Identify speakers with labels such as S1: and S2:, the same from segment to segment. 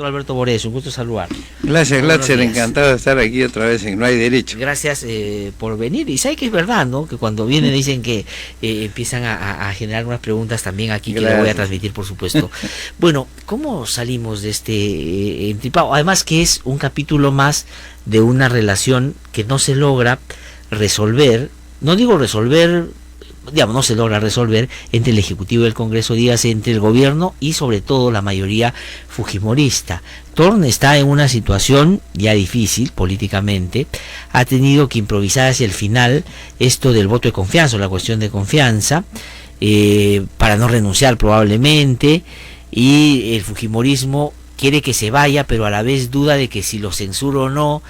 S1: doctor Alberto Borés, un gusto saludar.
S2: Gracias, encantado de estar aquí otra vez en No Hay Derecho.
S1: Gracias por venir, y sabe que es verdad, ¿no? Que cuando vienen dicen que empiezan a generar unas preguntas también aquí, que le voy a transmitir, por supuesto. Bueno, ¿cómo salimos de este entripado? Además que es un capítulo más de una relación que no se logra resolver, no digo resolver, digamos, no se logra resolver entre el Ejecutivo y el Congreso, dígase entre el gobierno y sobre todo la mayoría fujimorista. Torne está en una situación ya difícil políticamente, ha tenido que improvisar hacia el final esto del voto de confianza, o la cuestión de confianza, para no renunciar probablemente, y el fujimorismo quiere que se vaya, pero a la vez duda de que si lo censura o no,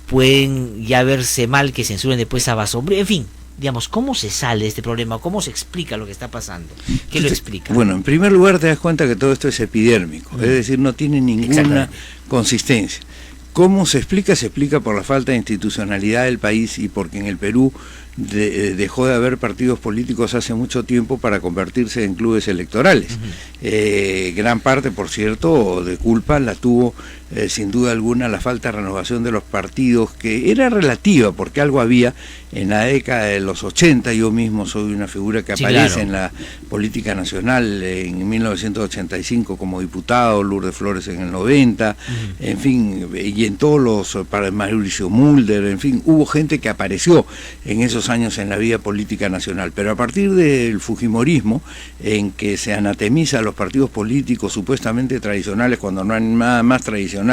S1: pueden ya verse mal que censuren después a Basombrío, en fin. Digamos, ¿cómo se sale de este problema? ¿Cómo se explica lo que está pasando? ¿Qué lo explica?
S2: Bueno, en primer lugar te das cuenta que todo esto es epidérmico, es decir, no tiene ninguna consistencia. ¿Cómo se explica? Se explica por la falta de institucionalidad del país y porque en el Perú dejó de haber partidos políticos hace mucho tiempo para convertirse en clubes electorales. Gran parte, por cierto, de culpa la tuvo sin duda alguna la falta de renovación de los partidos, que era relativa porque algo había en la década de los 80. Yo mismo soy una figura que aparece en la política nacional en 1985 como diputado, Lourdes Flores en el 90, en fin, y en todos los, para Mauricio Mulder, en fin, hubo gente que apareció en esos años en la vida política nacional, pero a partir del fujimorismo, en que se anatemiza a los partidos políticos supuestamente tradicionales cuando no hay nada más tradicional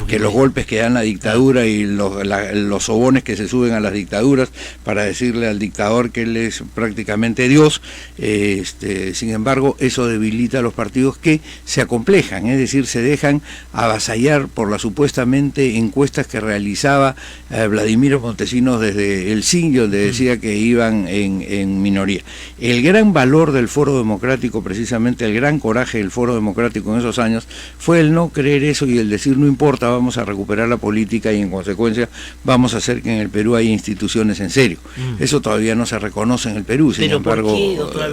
S2: que los golpes que dan la dictadura y los sobones que se suben a las dictaduras para decirle al dictador que él es prácticamente Dios, sin embargo eso debilita a los partidos que se acomplejan, es decir, se dejan avasallar por las supuestamente encuestas que realizaba Vladimiro Montesinos desde el CIN, donde decía que iban en minoría. El gran valor del Foro Democrático, precisamente el gran coraje del Foro Democrático en esos años, fue el no creer eso y el decir no importa, vamos a recuperar la política y en consecuencia vamos a hacer que en el Perú haya instituciones en serio. Eso todavía no se reconoce en el Perú, sin embargo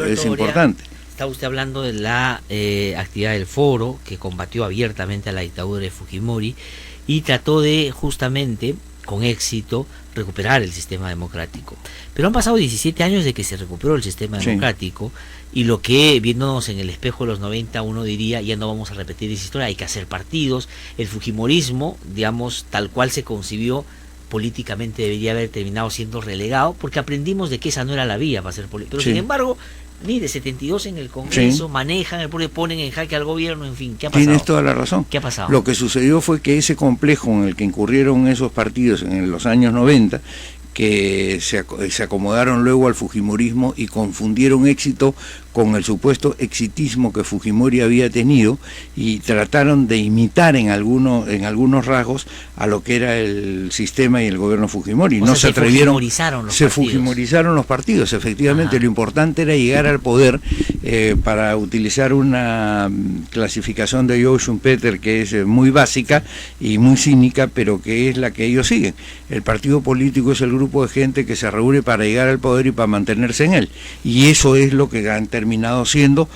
S2: es importante.
S1: Está usted hablando de la actividad del Foro, que combatió abiertamente a la dictadura de Fujimori y trató de justamente, con éxito, recuperar el sistema democrático. Pero han pasado 17 años de que se recuperó el sistema democrático, y lo que, viéndonos en el espejo de los 90, uno diría, ya no vamos a repetir esa historia, hay que hacer partidos. El fujimorismo, digamos, tal cual se concibió, políticamente debería haber terminado siendo relegado, porque aprendimos de que esa no era la vía para hacer política. Pero sin embargo, mire, 72 en el Congreso, manejan el poder, ponen en jaque al gobierno, en fin, ¿qué ha pasado?
S2: Tienes toda la razón.
S1: ¿Qué ha pasado?
S2: Lo que sucedió fue que ese complejo en el que incurrieron esos partidos en los años 90, que se acomodaron luego al fujimorismo y confundieron éxito con el supuesto exitismo que Fujimori había tenido y trataron de imitar en algunos rasgos a lo que era el sistema y el gobierno Fujimori. No se atrevieron, se fujimorizaron los partidos, efectivamente. Lo importante era llegar al poder, para utilizar una clasificación de Joe Schumpeter que es muy básica y muy cínica, pero que es la que ellos siguen. El partido político es el grupo de gente que se reúne para llegar al poder y para mantenerse en él, y eso es lo que han terminado siendo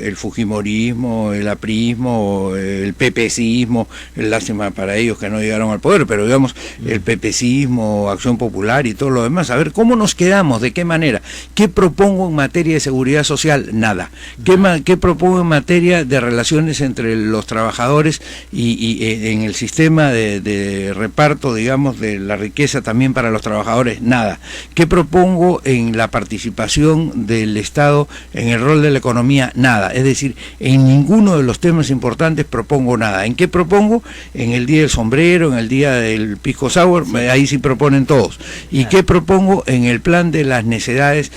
S2: el fujimorismo, el aprismo, el PPCismo. Lástima para ellos que no llegaron al poder, pero digamos el PPCismo, Acción Popular y todo lo demás. A ver, ¿cómo nos quedamos? ¿De qué manera? ¿Qué propongo en materia de seguridad social? Nada. ¿Qué propongo en materia de relaciones entre los trabajadores y en el sistema de reparto, digamos, de la riqueza también para los trabajadores? Nada. ¿Qué propongo en la participación del Estado en el rol de la economía? Nada. Es decir, en ninguno de los temas importantes propongo nada. ¿En qué propongo? En el día del sombrero, en el día del pisco sour, ahí sí proponen todos. ¿Y qué propongo en el plan de las necesidades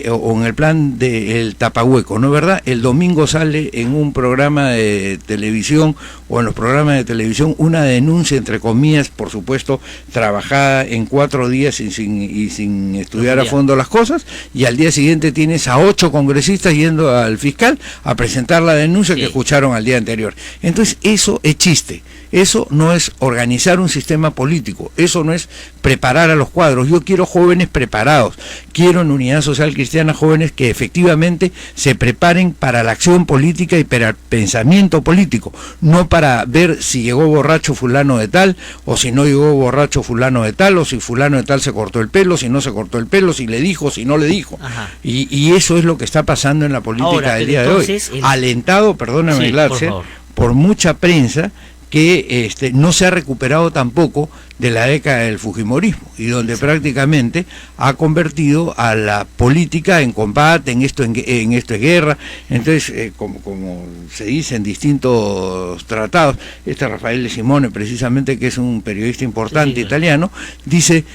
S2: o en el plan del tapahueco? ¿No es verdad? El domingo sale en un programa de televisión o en los programas de televisión una denuncia, entre comillas, por supuesto, trabajada en 4 días y sin estudiar a fondo las cosas, y al día siguiente tienes a 8 congresistas yendo al fiscal a presentar la denuncia que escucharon al día anterior. Entonces eso es chiste, eso no es organizar un sistema político, eso no es preparar a los cuadros. Yo quiero jóvenes preparados, quiero en Unidad Social Social Cristiana Jóvenes que efectivamente se preparen para la acción política y para el pensamiento político, no para ver si llegó borracho fulano de tal, o si no llegó borracho fulano de tal, o si fulano de tal se cortó el pelo, si no se cortó el pelo, si le dijo, si no le dijo. Y eso es lo que está pasando en la política del día de hoy, alentado, perdóname, Gladys, por mucha prensa que no se ha recuperado tampoco de la década del fujimorismo, y donde prácticamente ha convertido a la política en combate, en esto es guerra. Entonces, como se dice en distintos tratados, Rafael de Simone, precisamente, que es un periodista importante italiano, dice,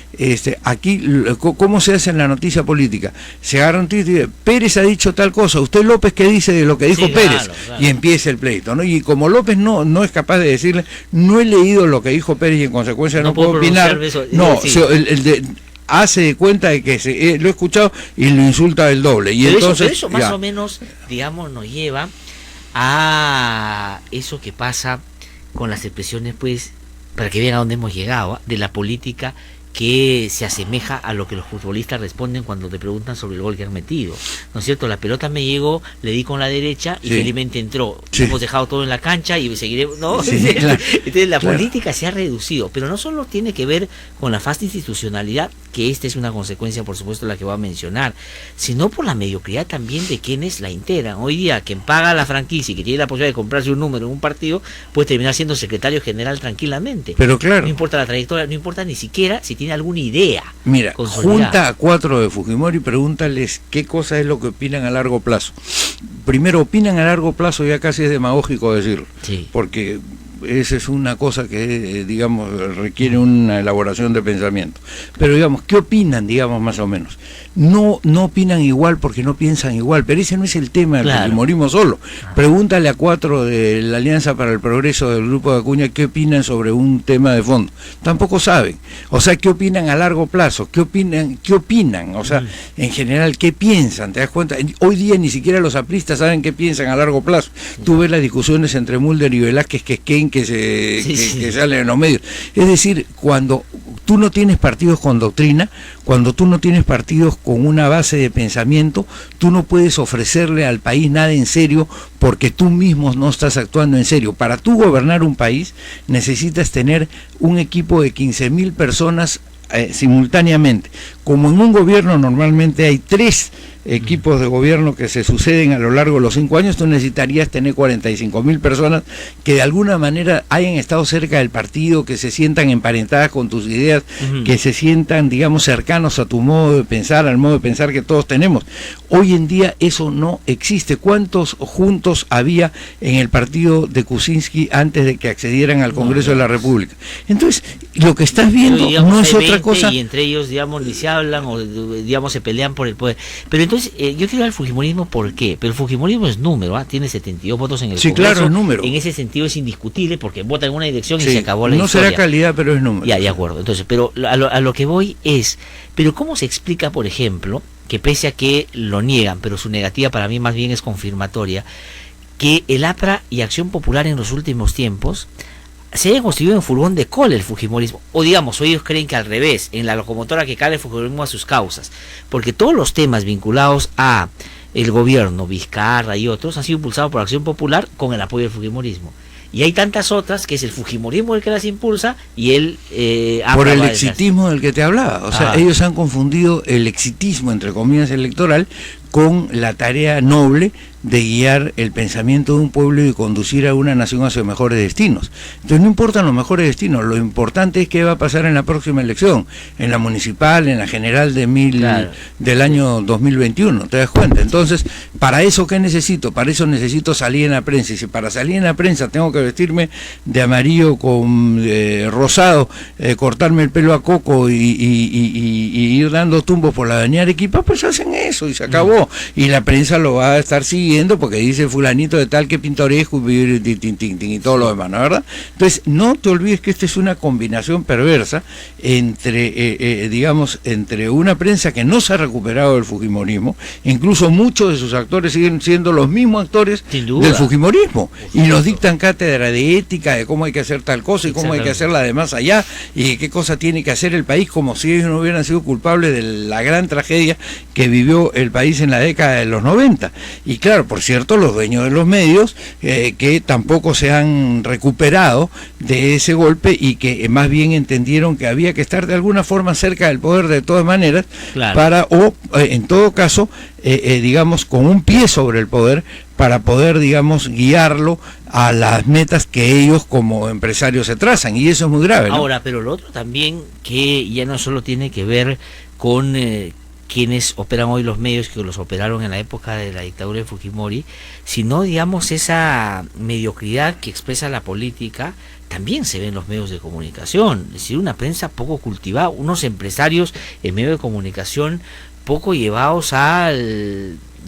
S2: aquí, ¿cómo se hace en la noticia política? Se agarra un título y dice, Pérez ha dicho tal cosa, usted López, ¿qué dice de lo que dijo Pérez? Claro. Y empieza el pleito, ¿no? Y como López no es capaz de decirle, no he leído lo que dijo Pérez y en consecuencia no puedo opinar, hace de cuenta de que lo he escuchado y lo insulta del doble. Y
S1: pero
S2: entonces
S1: eso más o menos, digamos, nos lleva a eso que pasa con las expresiones, pues, para que vean a dónde hemos llegado, de la política que se asemeja a lo que los futbolistas responden cuando te preguntan sobre el gol que han metido, ¿no es cierto? La pelota me llegó, le di con la derecha y felizmente entró. Hemos dejado todo en la cancha y seguiremos, ¿no? Claro. Entonces la política se ha reducido, pero no solo tiene que ver con la fasta institucionalidad, que esta es una consecuencia, por supuesto, la que voy a mencionar, sino por la mediocridad también de quienes la integran. Hoy día, quien paga la franquicia y que tiene la posibilidad de comprarse un número en un partido, puede terminar siendo secretario general tranquilamente.
S2: Pero claro,
S1: no importa la trayectoria, no importa ni siquiera si tiene alguna idea.
S2: Mira, junta a 4 de Fujimori y pregúntales qué cosa es lo que opinan a largo plazo. Primero, opinan a largo plazo, ya casi es demagógico decirlo, porque esa es una cosa que, digamos, requiere una elaboración de pensamiento. Pero, digamos, ¿qué opinan, digamos, más o menos? No opinan igual porque no piensan igual, pero ese no es el tema del fujimorismo solo. Pregúntale a 4 de la Alianza para el Progreso del Grupo de Acuña qué opinan sobre un tema de fondo. Tampoco saben. O sea, ¿qué opinan a largo plazo? ¿Qué opinan? O sea, en general, ¿qué piensan? ¿Te das cuenta? Hoy día ni siquiera los apristas saben qué piensan a largo plazo. Tú ves las discusiones entre Mulder y Velázquez que salen en los medios. Es decir, cuando tú no tienes partidos con doctrina, cuando tú no tienes partidos con una base de pensamiento, tú no puedes ofrecerle al país nada en serio porque tú mismo no estás actuando en serio. Para tú gobernar un país necesitas tener un equipo de 15.000 personas simultáneamente. Como en un gobierno normalmente hay 3 equipos de gobierno que se suceden a lo largo de los 5 años, tú necesitarías tener 45.000 personas que de alguna manera hayan estado cerca del partido, que se sientan emparentadas con tus ideas, que se sientan, digamos, cercanos a tu modo de pensar, al modo de pensar que todos tenemos. Hoy en día eso no existe. ¿Cuántos juntos había en el partido de Kuczynski antes de que accedieran al Congreso de la República? Entonces, lo que estás viendo, digamos, no es otra cosa.
S1: Y entre ellos, digamos, ni se hablan o, digamos, se pelean por el poder. Pero entonces, yo quiero al fujimorismo, ¿por qué? Pero el fujimorismo es número, tiene 72 votos en el Congreso.
S2: Claro, es número.
S1: En ese sentido es indiscutible porque vota en una dirección y se acabó la historia.
S2: No será calidad, pero es número.
S1: Ya, de acuerdo. Entonces, pero a lo que voy es, pero ¿cómo se explica, por ejemplo, que pese a que lo niegan, pero su negativa para mí más bien es confirmatoria, que el APRA y Acción Popular en los últimos tiempos se haya construido en furgón de cola el fujimorismo, o digamos, o ellos creen que al revés, en la locomotora que cae el fujimorismo a sus causas, porque todos los temas vinculados a el gobierno, Vizcarra y otros, han sido impulsados por Acción Popular con el apoyo del fujimorismo. Y hay tantas otras que es el fujimorismo el que las impulsa y él
S2: por el exitismo del que te hablaba. O sea, ellos han confundido el exitismo, entre comillas, electoral con la tarea noble de guiar el pensamiento de un pueblo y conducir a una nación hacia mejores destinos. Entonces no importan los mejores destinos, lo importante es qué va a pasar en la próxima elección, en la municipal, en la general del año 2021, ¿te das cuenta? Entonces, ¿para eso qué necesito? Para eso necesito salir en la prensa, y si para salir en la prensa tengo que vestirme de amarillo con rosado, cortarme el pelo a coco y ir dando tumbos por la avenida Arequipa, pues hacen eso y se acabó. pasó, y la prensa lo va a estar siguiendo porque dice fulanito de tal que pintoresco y todo lo demás, ¿no es verdad? Entonces, no te olvides que esta es una combinación perversa entre, digamos, entre una prensa que no se ha recuperado del fujimorismo, incluso muchos de sus actores siguen siendo los mismos actores del fujimorismo, y nos dictan cátedra de ética, de cómo hay que hacer tal cosa y cómo hay que hacerla de más allá, y qué cosa tiene que hacer el país, como si ellos no hubieran sido culpables de la gran tragedia que vivió el país en la década de los 90. Y claro, por cierto, los dueños de los medios que tampoco se han recuperado de ese golpe y que más bien entendieron que había que estar de alguna forma cerca del poder de todas maneras, claro, en todo caso, digamos, con un pie sobre el poder, para poder, digamos, guiarlo a las metas que ellos como empresarios se trazan, y eso es muy grave, ¿no?
S1: Ahora, pero lo otro también, que ya no solo tiene que ver con quienes operan hoy los medios, que los operaron en la época de la dictadura de Fujimori, sino, digamos, esa mediocridad que expresa la política también se ve en los medios de comunicación. Es decir, una prensa poco cultivada, unos empresarios en medio de comunicación poco llevados a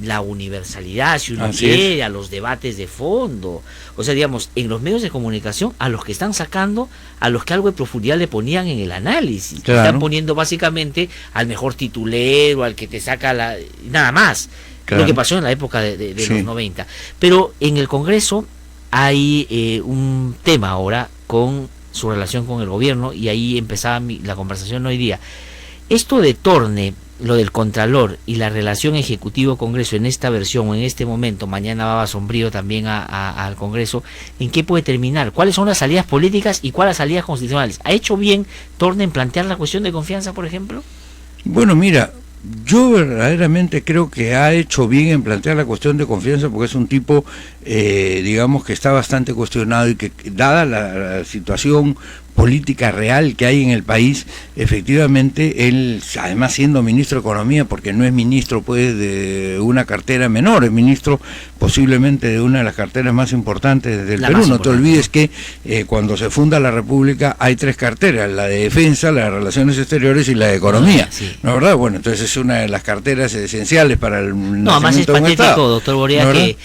S1: la universalidad, si uno quiere, a los debates de fondo. O sea, digamos, en los medios de comunicación, a los que están sacando, a los que algo de profundidad le ponían en el análisis, claro, están poniendo básicamente al mejor titulero, al que te saca nada más, claro, lo que pasó en la época de los 90. Pero en el Congreso hay un tema ahora con su relación con el gobierno, y ahí empezaba la conversación hoy día. Esto de Torne, lo del Contralor y la relación Ejecutivo-Congreso en esta versión o en este momento, mañana va Sombrío también al Congreso, ¿en qué puede terminar? ¿Cuáles son las salidas políticas y cuáles las salidas constitucionales? ¿Ha hecho bien Torne en plantear la cuestión de confianza, por ejemplo?
S2: Bueno, mira, yo verdaderamente creo que ha hecho bien en plantear la cuestión de confianza, porque es un tipo, digamos, que está bastante cuestionado, y que, dada la situación política real que hay en el país, efectivamente él, además siendo ministro de Economía, porque no es ministro pues de una cartera menor, es ministro posiblemente de una de las carteras más importantes del Perú. No te olvides que cuando se funda la República hay 3 carteras: la de Defensa, la de Relaciones Exteriores y la de Economía. ¿No es verdad? Bueno, entonces es una de las carteras esenciales para el
S1: nacimiento de un Estado. No, además es patético, doctor Borea,
S2: ¿no,
S1: que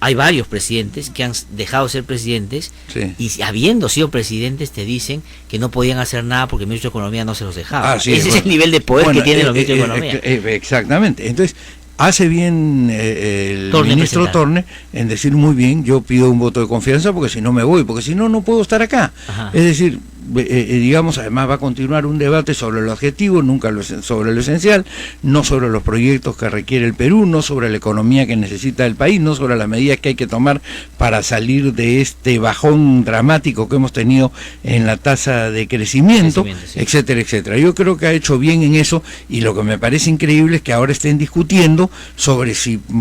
S1: hay varios presidentes que han dejado de ser presidentes, y habiendo sido presidentes te dicen que no podían hacer nada porque el ministro de Economía no se los dejaba. Ese es el nivel de poder que tienen los ministros de Economía.
S2: Exactamente. Entonces, hace bien el ministro Torne en decir muy bien, yo pido un voto de confianza porque si no me voy, porque si no, no puedo estar acá. Ajá. Es decir, digamos, además va a continuar un debate sobre el objetivo, nunca sobre lo esencial, no sobre los proyectos que requiere el Perú, no sobre la economía que necesita el país, no sobre las medidas que hay que tomar para salir de este bajón dramático que hemos tenido en la tasa de crecimiento, etcétera, etcétera. Yo creo que ha hecho bien en eso, y lo que me parece increíble es que ahora estén discutiendo sobre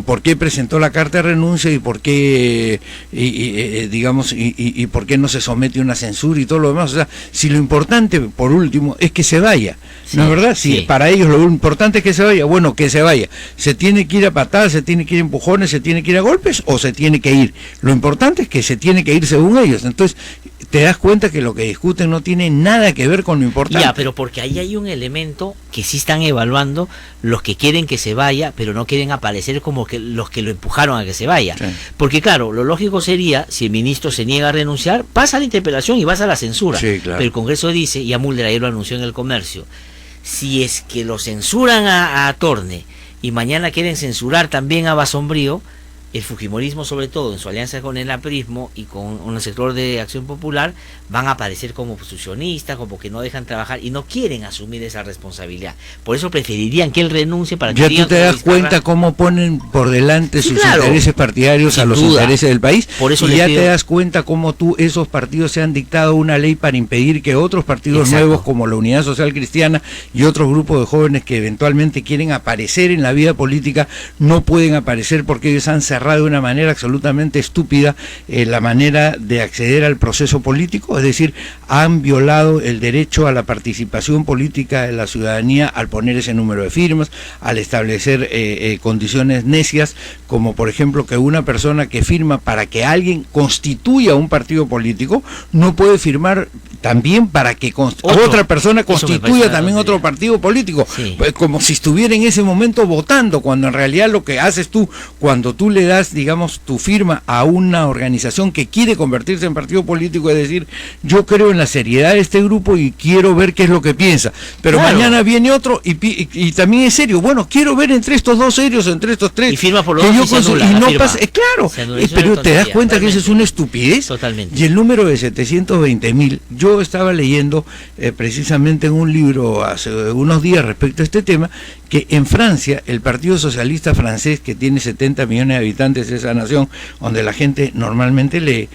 S2: por qué presentó la carta de renuncia y por qué, digamos, y por qué no se somete a una censura y todo lo demás. O sea, si lo importante, por último, es que se vaya, ¿no es verdad? Si para ellos lo importante es que se vaya, bueno, que se vaya. ¿Se tiene que ir a patadas, se tiene que ir a empujones, se tiene que ir a golpes, o se tiene que ir? Lo importante es que se tiene que ir según ellos. Entonces, te das cuenta que lo que discuten no tiene nada que ver con lo importante.
S1: Ya, pero porque ahí hay un elemento que sí están evaluando los que quieren que se vaya, pero no quieren aparecer como que los que lo empujaron a que se vaya. Sí. Porque claro, lo lógico sería, si el ministro se niega a renunciar, pasa a la interpelación y vas a la censura. Sí, claro. Pero el Congreso dice, y a Mulder ayer lo anunció en El Comercio, si es que lo censuran a Torne y mañana quieren censurar también a Basombrío, el fujimorismo, sobre todo en su alianza con el aprismo y con un sector de Acción Popular, van a aparecer como obstruccionistas, como que no dejan trabajar y no quieren asumir esa responsabilidad. Por eso preferirían que él renuncie para que...
S2: Ya tú te das cuenta cómo ponen por delante sus intereses partidarios a los intereses del país. Por eso y ya te das cuenta cómo esos partidos se han dictado una ley para impedir que otros partidos nuevos, como la Unidad Social Cristiana y otros grupos de jóvenes que eventualmente quieren aparecer en la vida política, no pueden aparecer porque ellos han cerrado de una manera absolutamente estúpida la manera de acceder al proceso político. Es decir, han violado el derecho a la participación política de la ciudadanía al poner ese número de firmas, al establecer condiciones necias, como por ejemplo que una persona que firma para que alguien constituya un partido político no puede firmar también para que otra persona constituya también otro partido político, pues, como si estuviera en ese momento votando, cuando en realidad lo que haces tú, cuando tú le das, digamos, tu firma a una organización que quiere convertirse en partido político, es decir, yo creo en la seriedad de este grupo y quiero ver qué es lo que piensa, pero mañana viene otro y también es serio, bueno, quiero ver entre estos dos serios, entre estos tres,
S1: y firma por los dos
S2: y no pasa, claro, pero te das cuenta que eso es una estupidez.
S1: Totalmente.
S2: Y el número de 720.000, yo estaba leyendo precisamente en un libro hace unos días respecto a este tema, que en Francia, el Partido Socialista francés, que tiene 70 millones de habitantes, esa nación donde la gente normalmente lee,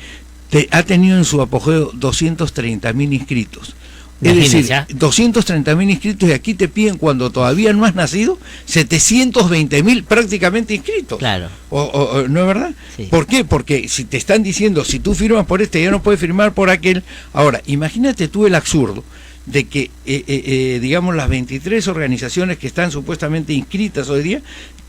S2: ha tenido en su apogeo 230.000 inscritos. Es decir, 230.000 inscritos, y aquí te piden, cuando todavía no has nacido, 720.000 prácticamente inscritos.
S1: Claro.
S2: ¿No es verdad?
S1: Sí.
S2: ¿Por qué? Porque si te están diciendo, si tú firmas por este, ya no puedes firmar por aquel. Ahora, imagínate tú el absurdo de que, digamos, las 23 organizaciones que están supuestamente inscritas hoy día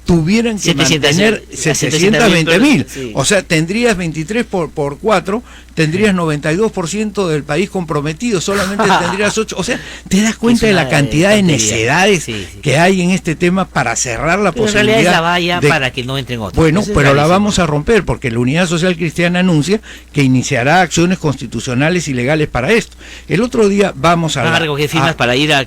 S2: tuvieran que mantener 720.000. Sí. O sea, tendrías 23 por 4, tendrías 92% del país comprometido, solamente tendrías 8. O sea, te das cuenta de la cantidad de necedades que hay en este tema para cerrar la posibilidad. En realidad
S1: es la valla para que no entren otros.
S2: Bueno, pero la vamos a romper, porque la Unidad Social Cristiana anuncia que iniciará acciones constitucionales y legales para esto. El otro día vamos a...
S1: ¿Qué firmas para ir a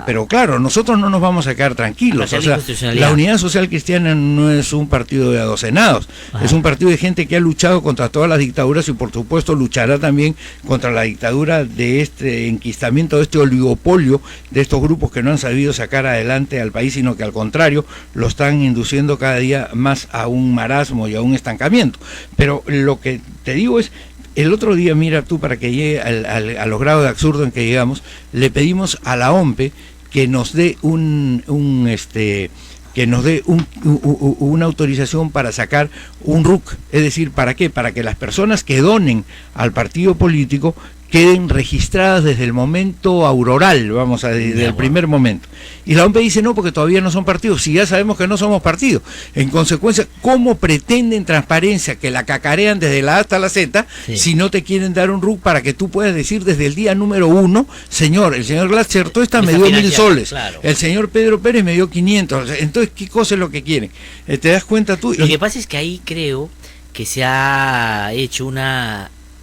S2: pero claro, nosotros no nos vamos a quedar tranquilos. O sea, la Unidad Social Cristiana no es un partido de adocenados, es un partido de gente que ha luchado contra todas las dictaduras y por supuesto luchará también contra la dictadura de este enquistamiento, de este oligopolio de estos grupos que no han sabido sacar adelante al país, sino que al contrario lo están induciendo cada día más a un marasmo y a un estancamiento. Pero lo que te digo es, el otro día, mira tú, para que llegue a los grados de absurdo en que llegamos, le pedimos a la OMPE que nos dé una autorización para sacar un RUC, es decir, ¿para qué? Para que las personas que donen al partido político queden registradas desde el momento auroral, vamos a decir, desde el primer momento. Y la OMPE dice no, porque todavía no son partidos, si ya sabemos que no somos partidos. En consecuencia, ¿cómo pretenden transparencia que la cacarean desde la A hasta la Z, si no te quieren dar un RUC para que tú puedas decir desde el día número 1, señor, el señor Glatzer Tuesta me dio 1.000 soles, claro, el señor Pedro Pérez me dio 500, entonces, ¿qué cosa es lo que quieren? ¿Te das cuenta tú?
S1: Lo que pasa es que ahí creo que se ha hecho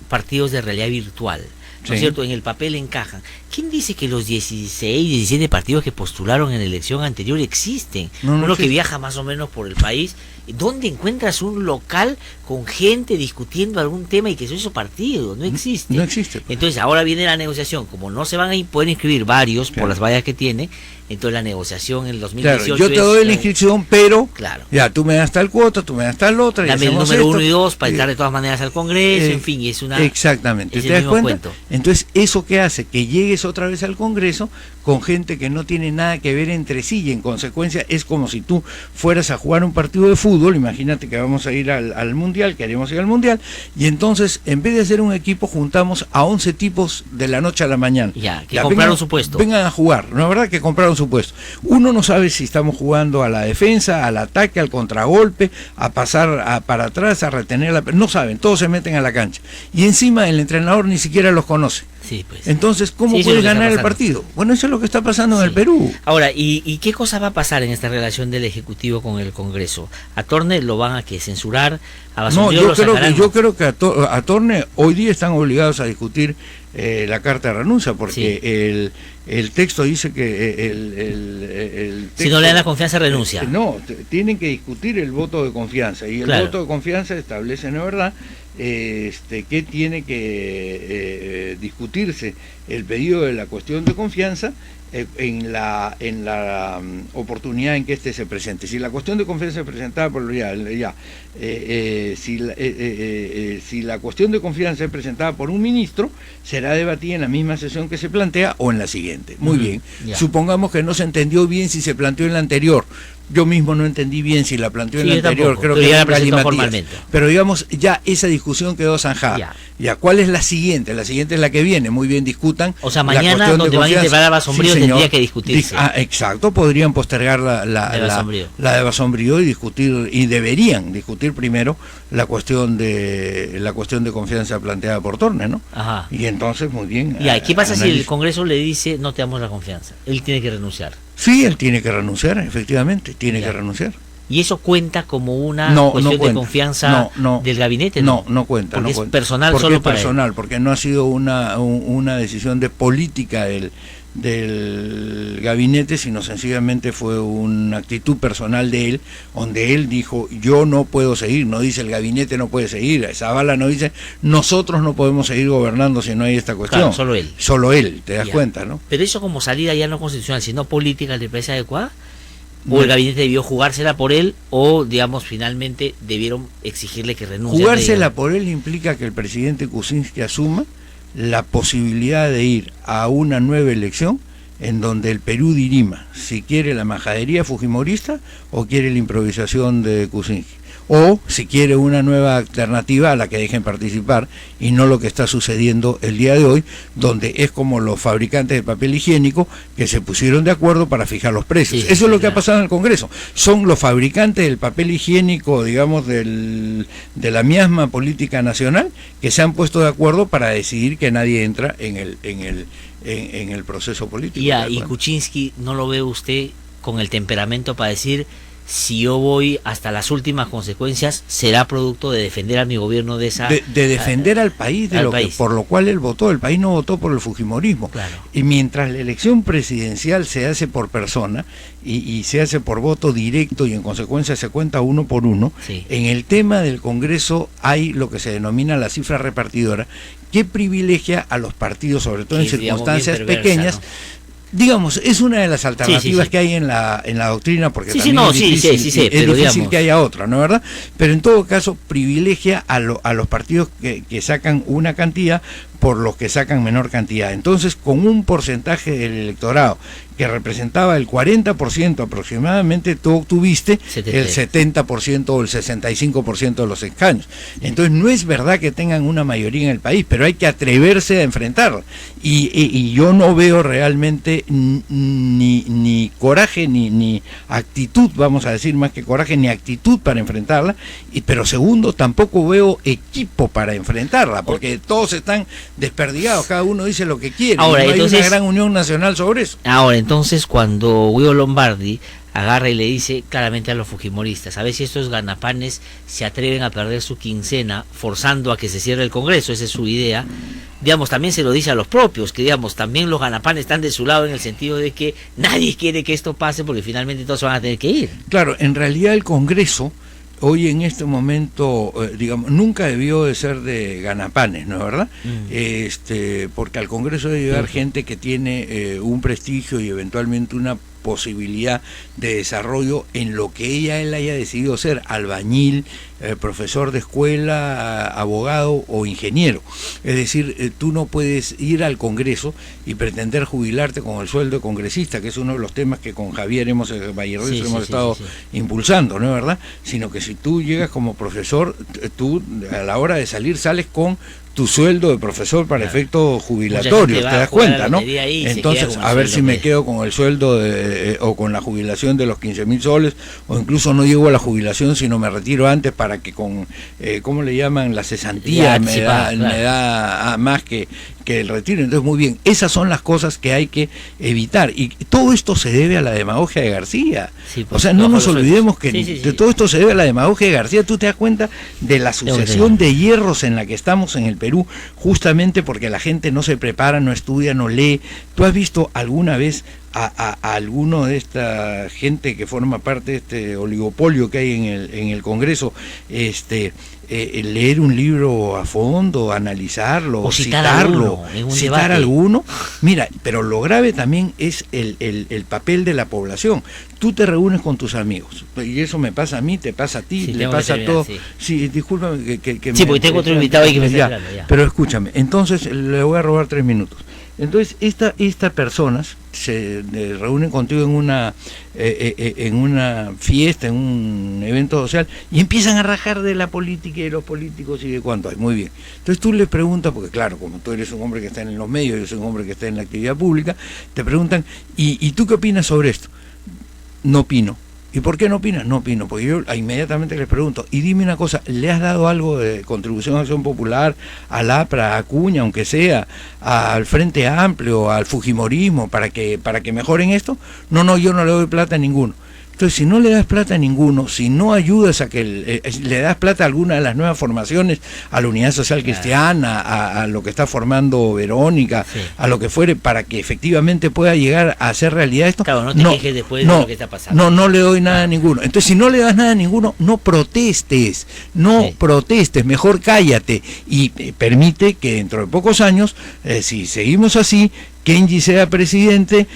S1: partidos de realidad virtual, ¿no es cierto? En el papel encajan. ¿Quién dice que los 16, 17 partidos que postularon en la elección anterior existen? Uno que viaja más o menos por el país, ¿dónde encuentras un local con gente discutiendo algún tema y que son esos partidos? No existe.
S2: No existe.
S1: Entonces ahora viene la negociación, como no se van a poder inscribir varios por las vallas que tiene, entonces la negociación en el 2018
S2: claro, yo te doy la inscripción, pero ya tú me das tal cuota, tú me das tal otra.
S1: Dame el número 1 y 2 para entrar de todas maneras al Congreso, en fin, es una...
S2: Exactamente, ¿te das cuenta? Cuento. Entonces, ¿eso qué hace? Que llegues otra vez al Congreso con gente que no tiene nada que ver entre sí, y en consecuencia es como si tú fueras a jugar un partido de fútbol. Imagínate que vamos a ir al Mundial, queremos ir al Mundial, y entonces en vez de hacer un equipo juntamos a 11 tipos de la noche a la mañana.
S1: Que compraron su puesto.
S2: Vengan a jugar, ¿no es verdad? Que compraron su puesto. Uno no sabe si estamos jugando a la defensa, al ataque, al contragolpe, a pasar para atrás, a retener no saben, todos se meten a la cancha. Y encima el entrenador ni siquiera los conoce.
S1: Sí, pues.
S2: Entonces, ¿cómo puede ganar el partido? Bueno, eso es lo que está pasando en el Perú.
S1: Ahora, ¿y qué cosa va a pasar en esta relación del Ejecutivo con el Congreso? ¿A Torne lo van a censurar?
S2: No, yo creo que a Torne hoy día están obligados a discutir la carta de renuncia, porque el texto dice que el texto,
S1: si no le dan la confianza, renuncia.
S2: Tienen que discutir el voto de confianza, y el voto de confianza establece, ¿no es verdad?, que tiene que discutirse el pedido de la cuestión de confianza en la oportunidad en que se presente. Si la cuestión de confianza es presentada por si la cuestión de confianza es presentada por un ministro, será debatida en la misma sesión que se plantea o en la siguiente. Muy bien. Supongamos que no se entendió bien si se planteó en la anterior. Yo mismo no entendí bien si la planteó en la anterior,
S1: tampoco,
S2: creo que
S1: ya la presentó formalmente.
S2: Pero digamos, ya esa discusión quedó zanjada. Ya, ¿cuál es la siguiente? La siguiente es la que viene. Muy bien, discutan.
S1: O sea, mañana donde van a integrar a Sombrío tendría que discutirse.
S2: Exacto, podrían postergar la de Basombrío y discutir, y deberían discutir primero la cuestión de confianza planteada por Torne, ¿no?
S1: Ajá.
S2: Y entonces, muy bien.
S1: ¿Y qué pasa si el Congreso le dice no te damos la confianza? Él tiene que renunciar.
S2: Sí, él tiene que renunciar, efectivamente, tiene que renunciar.
S1: ¿Y eso cuenta como una cuestión de confianza del gabinete?
S2: No cuenta.
S1: Porque
S2: es
S1: personal
S2: porque
S1: solo
S2: es personal, porque no ha sido una decisión de política del gabinete, sino sencillamente fue una actitud personal de él, donde él dijo, yo no puedo seguir, no dice el gabinete no puede seguir, Zavala no dice, nosotros no podemos seguir gobernando si no hay esta cuestión.
S1: Claro, solo él.
S2: Solo él, te das cuenta, ¿no?
S1: Pero eso como salida ya no constitucional, sino política, ¿le parece adecuada? ¿O el gabinete debió jugársela por él o, digamos, finalmente debieron exigirle que renuncie?
S2: Jugársela por él implica que el presidente Kuczynski asuma la posibilidad de ir a una nueva elección en donde el Perú dirima si quiere la majadería fujimorista o quiere la improvisación de Kuczynski, o si quiere una nueva alternativa a la que dejen participar y no lo que está sucediendo el día de hoy, donde es como los fabricantes de papel higiénico que se pusieron de acuerdo para fijar los precios. Eso es lo que ha pasado en el Congreso. Son los fabricantes del papel higiénico, digamos, de la miasma política nacional, que se han puesto de acuerdo para decidir que nadie entra en el proceso político.
S1: Y Kuczynski, ¿no lo ve usted con el temperamento para decir, si yo voy hasta las últimas consecuencias, será producto de defender a mi gobierno de esa...
S2: De defender al país, por lo cual él votó? El país no votó por el fujimorismo.
S1: Claro.
S2: Y mientras la elección presidencial se hace por persona y se hace por voto directo y en consecuencia se cuenta uno por uno, en el tema del Congreso hay lo que se denomina la cifra repartidora, que privilegia a los partidos, sobre todo en circunstancias pequeñas, ¿no? Digamos, es una de las alternativas que hay en la doctrina, porque también es difícil que haya otra, ¿no es verdad? Pero en todo caso privilegia a los partidos que sacan una cantidad por los que sacan menor cantidad. Entonces, con un porcentaje del electorado que representaba el 40% aproximadamente, tú obtuviste el 70% o el 65% de los escaños. Entonces, no es verdad que tengan una mayoría en el país, pero hay que atreverse a enfrentarla. Y yo no veo realmente ni coraje, ni actitud, vamos a decir más que coraje, ni actitud para enfrentarla, pero segundo, tampoco veo equipo para enfrentarla, porque todos están desperdigados, cada uno dice lo que quiere.
S1: Ahora,
S2: no hay
S1: entonces,
S2: una gran unión nacional sobre eso.
S1: Ahora, entonces, cuando Guido Lombardi agarra y le dice claramente a los fujimoristas, a ver si estos ganapanes se atreven a perder su quincena forzando a que se cierre el Congreso, esa es su idea, digamos, también se lo dice a los propios, que digamos, también los ganapanes están de su lado en el sentido de que nadie quiere que esto pase porque finalmente todos van a tener que ir.
S2: Claro, en realidad el Congreso hoy en este momento, digamos, nunca debió de ser de ganapanes, ¿no es verdad? Porque al Congreso debe llegar gente que tiene un prestigio y eventualmente una posibilidad de desarrollo en lo que él haya decidido ser, albañil, profesor de escuela, abogado o ingeniero. Es decir, tú no puedes ir al Congreso y pretender jubilarte con el sueldo de congresista, que es uno de los temas que con Javier hemos estado impulsando, ¿no es verdad? Sino que si tú llegas como profesor, tú a la hora de salir sales con tu sueldo de profesor para efectos jubilatorios, te das cuenta, ¿no? Entonces, a ver si me quedo con el sueldo o con la jubilación de los 15.000 soles, o incluso no llego a la jubilación, sino me retiro antes para que con, ¿cómo le llaman? La cesantía me da más que el retiro. Entonces, muy bien, esas son las cosas que hay que evitar. Y todo esto se debe a la demagogia de García. O sea, no nos olvidemos que todo esto se debe a la demagogia de García. Tú te das cuenta de la sucesión de hierros en la que estamos en el Perú, justamente porque la gente no se prepara, no estudia, no lee. ¿Tú has visto alguna vez a alguno de esta gente que forma parte de este oligopolio que hay en el Congreso, leer un libro a fondo, analizarlo,
S1: o
S2: citarlo, citar alguno? Mira, pero lo grave también es el papel de la población. Tú te reúnes con tus amigos, y eso me pasa a mí, te pasa a ti, le pasa a todos. Sí, discúlpame que
S1: porque tengo otro invitado ahí que me está hablando ya.
S2: Pero escúchame, entonces le voy a robar 3 minutos. Entonces estas personas se reúnen contigo en una fiesta, en un evento social, y empiezan a rajar de la política y de los políticos y de cuánto hay. Muy bien. Entonces tú les preguntas, porque claro, como tú eres un hombre que está en los medios, yo soy un hombre que está en la actividad pública, te preguntan, ¿y tú qué opinas sobre esto? No opino. ¿Y por qué no opinas? No opino, porque yo inmediatamente les pregunto, y dime una cosa, ¿le has dado algo de contribución a Acción Popular, al APRA, a Acuña, aunque sea, al Frente Amplio, al Fujimorismo, para que mejoren esto? No, yo no le doy plata a ninguno. Entonces, si no le das plata a ninguno, si no ayudas a que le das plata a alguna de las nuevas formaciones, a la Unidad Social Cristiana, a lo que está formando Verónica, sí, a lo que fuere, para que efectivamente pueda llegar a hacer realidad esto.
S1: Claro, no te quejes después de lo que está pasando.
S2: No le doy nada a ninguno. Entonces, si no le das nada a ninguno, no protestes, mejor cállate y permite que dentro de pocos años, si seguimos así, Kenji sea presidente,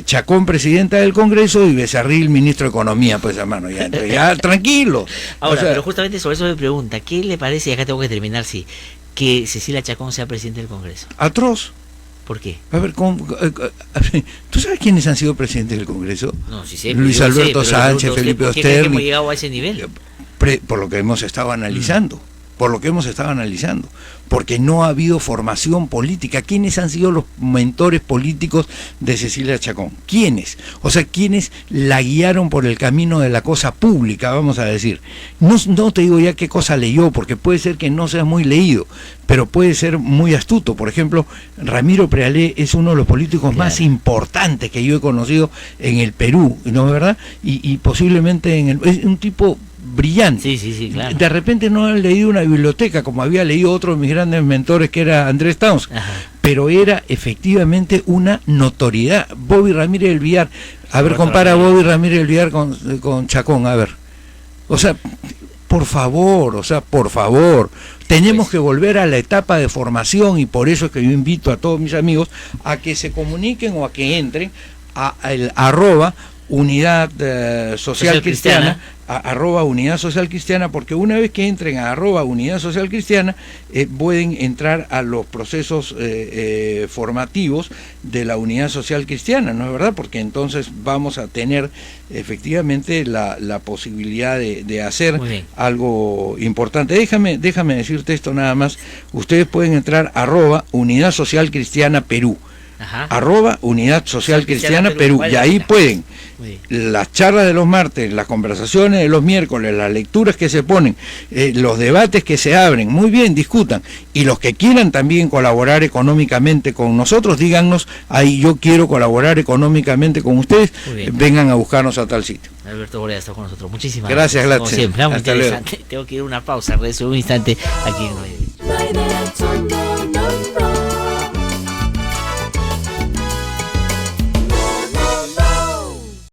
S2: Chacón presidenta del Congreso y Becerril ministro de Economía, pues hermano, ya tranquilo.
S1: Ahora, pero justamente sobre eso me pregunta, ¿qué le parece, y acá tengo que terminar, que Cecilia Chacón sea presidente del Congreso?
S2: Atroz.
S1: ¿Por qué?
S2: A ver, ¿tú sabes quiénes han sido presidentes del Congreso?
S1: No, sí sé.
S2: Luis Alberto Sánchez, Felipe Osterni.
S1: ¿Por qué hemos llegado a ese nivel?
S2: Por lo que hemos estado analizando. Porque no ha habido formación política. ¿Quiénes han sido los mentores políticos de Cecilia Chacón? ¿Quiénes? O sea, ¿quiénes la guiaron por el camino de la cosa pública, vamos a decir? No te digo ya qué cosa leyó, porque puede ser que no seas muy leído, pero puede ser muy astuto. Por ejemplo, Ramiro Prealé es uno de los políticos más importantes que yo he conocido en el Perú, ¿no es verdad? Y posiblemente es un tipo brillante.
S1: Sí, claro.
S2: De repente no han leído una biblioteca como había leído otro de mis grandes mentores, que era Andrés Towns, pero era efectivamente una notoriedad. Bobby Ramírez del Villar, a ver, compara a Bobby Ramírez del Villar con Chacón, a ver. O sea, por favor, tenemos que volver a la etapa de formación, y por eso es que yo invito a todos mis amigos a que se comuniquen o a que entren a el @Unidad Social Cristiana, @Unidad Social Cristiana, porque una vez que entren a @Unidad Social Cristiana, pueden entrar a los procesos formativos de la Unidad Social Cristiana, ¿no es verdad? Porque entonces vamos a tener efectivamente la posibilidad de hacer algo importante. Déjame decirte esto nada más. Ustedes pueden entrar a @Unidad Social Cristiana Perú. @Unidad Social Cristiana Perú, y ahí pueden las charlas de los martes, las conversaciones de los miércoles, las lecturas que se ponen, los debates que se abren, muy bien, discutan, y los que quieran también colaborar económicamente con nosotros, díganos, ahí yo quiero colaborar económicamente con ustedes, vengan a buscarnos a tal sitio.
S1: Alberto Boreda está con nosotros, muchísimas
S2: gracias. Gracias,
S1: como siempre, muy interesante. Luego. Tengo que ir a una pausa, regreso un instante aquí en Radio.